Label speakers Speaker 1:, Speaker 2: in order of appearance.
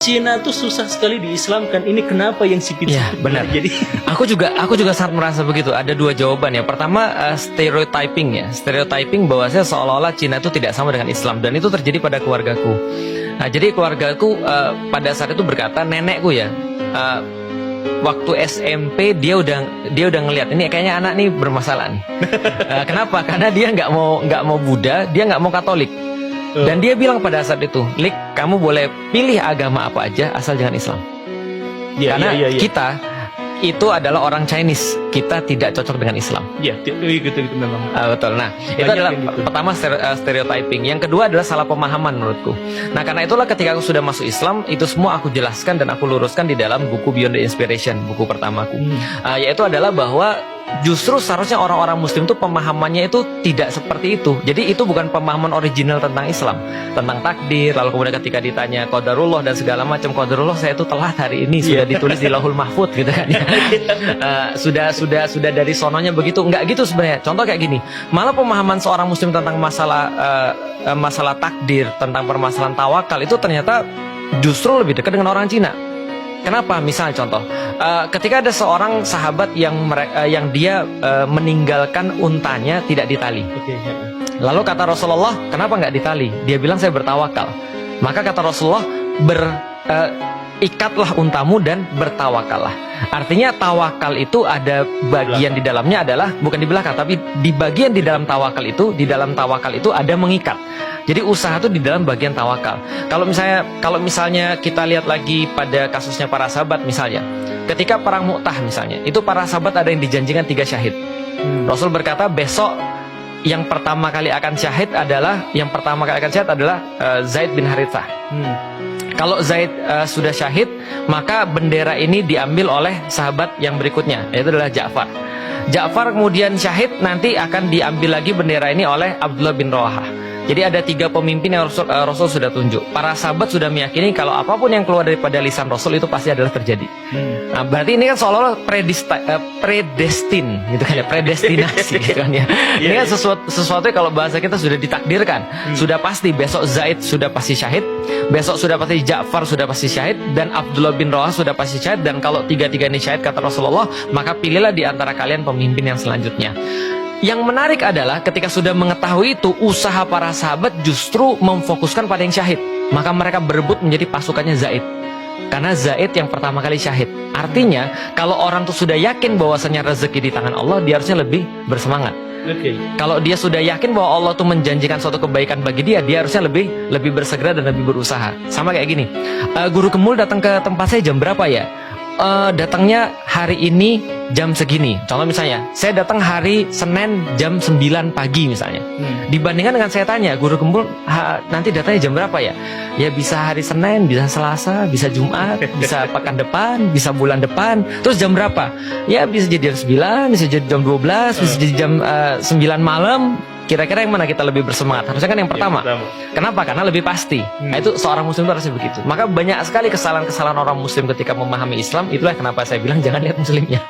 Speaker 1: Cina tuh susah sekali diislamkan. Ini kenapa yang sipit-sipit?
Speaker 2: Ya, benar.
Speaker 1: Jadi
Speaker 2: Aku juga sangat merasa begitu. Ada dua jawaban ya. Pertama, stereotyping ya. Stereotyping bahwasanya seolah-olah Cina itu tidak sama dengan Islam, dan itu terjadi pada keluargaku. Nah, jadi keluargaku pada saat itu berkata, nenekku ya, waktu SMP dia udah ngelihat ini kayaknya anak nih bermasalah nih. Kenapa? Karena dia nggak mau Buddha, dia nggak mau Katolik. Dan dia bilang pada saat itu, Lik, kamu boleh pilih agama apa aja asal jangan Islam. Karena kita itu adalah orang Chinese, kita tidak cocok dengan Islam.
Speaker 1: ya gitu memang.
Speaker 2: Betul. Nah, itu
Speaker 1: Banyak
Speaker 2: adalah
Speaker 1: yang gitu.
Speaker 2: pertama stereotyping. Yang kedua adalah salah pemahaman menurutku. Nah, karena itulah ketika aku sudah masuk Islam, itu semua aku jelaskan dan aku luruskan di dalam buku Beyond the Inspiration, buku pertamaku. Yaitu adalah bahwa justru seharusnya orang-orang Muslim itu pemahamannya itu tidak seperti itu. Jadi itu bukan pemahaman original tentang Islam, tentang takdir. Lalu kemudian ketika ditanya qadarullah dan segala macam, qadarullah saya itu telat hari ini sudah ditulis di Lauhul Mahfuz gitu kan ya. Sudah dari sononya begitu. Enggak gitu sebenarnya. Contoh kayak gini, malah pemahaman seorang Muslim tentang masalah takdir, tentang permasalahan tawakal itu ternyata justru lebih dekat dengan orang Cina. Kenapa? Misal contoh, ketika ada seorang sahabat yang dia meninggalkan untanya tidak ditali. Lalu kata Rasulullah, kenapa nggak ditali? Dia bilang saya bertawakal. Maka kata Rasulullah, ikatlah untamu dan bertawakallah. Artinya tawakal itu ada bagian di dalamnya adalah bukan di belakang, tapi di bagian di dalam tawakal itu, ada mengikat. Jadi usaha itu di dalam bagian tawakal. Kalau misalnya kita lihat lagi pada kasusnya para sahabat misalnya, ketika perang Mu'tah misalnya, itu para sahabat ada yang dijanjikan 3 syahid. Rasul berkata besok yang pertama kali akan syahid adalah Zaid bin Harithah. Kalau Zaid sudah syahid, maka bendera ini diambil oleh sahabat yang berikutnya, yaitu adalah Ja'far. Ja'far kemudian syahid, nanti akan diambil lagi bendera ini oleh Abdullah bin Rawahah. Jadi ada 3 pemimpin yang Rasul sudah tunjuk. Para sahabat sudah meyakini kalau apapun yang keluar daripada lisan Rasul itu pasti adalah terjadi. Nah, berarti ini kan seolah-olah predestin gitu kan ya, predestinasi gitu kan ya. Ini kan sesuatu kalau bahasa kita sudah ditakdirkan. Sudah pasti besok Zaid sudah pasti syahid, besok sudah pasti Ja'far sudah pasti syahid, dan Abdullah bin Rawah sudah pasti syahid. Dan kalau 3 ini syahid kata Rasulullah, maka pilihlah di antara kalian pemimpin yang selanjutnya. Yang menarik adalah ketika sudah mengetahui itu, usaha para sahabat justru memfokuskan pada yang syahid. Maka mereka berebut menjadi pasukannya Zaid. Karena Zaid yang pertama kali syahid. Artinya kalau orang tuh sudah yakin bahwasanya rezeki di tangan Allah, dia harusnya lebih bersemangat. Kalau dia sudah yakin bahwa Allah tuh menjanjikan suatu kebaikan bagi dia, dia harusnya lebih bersegera dan lebih berusaha. Sama kayak gini, Guru Kemul datang ke tempat saya jam berapa ya? Datangnya hari ini jam segini. Contoh misalnya, saya datang hari Senin jam 9 pagi misalnya. Dibandingkan dengan saya tanya, Guru Kemul nanti datangnya jam berapa ya? Ya bisa hari Senin, bisa Selasa, bisa Jumat, bisa pekan depan, bisa bulan depan. Terus jam berapa? Ya bisa jadi jam 9, bisa jadi jam 12, bisa jadi jam 9 malam. Kira-kira yang mana kita lebih bersemangat? Harusnya kan yang pertama. Kenapa? Karena lebih pasti. Nah, itu seorang Muslim itu harusnya begitu. Maka banyak sekali kesalahan-kesalahan orang Muslim ketika memahami Islam. Itulah kenapa saya bilang jangan lihat Muslimnya.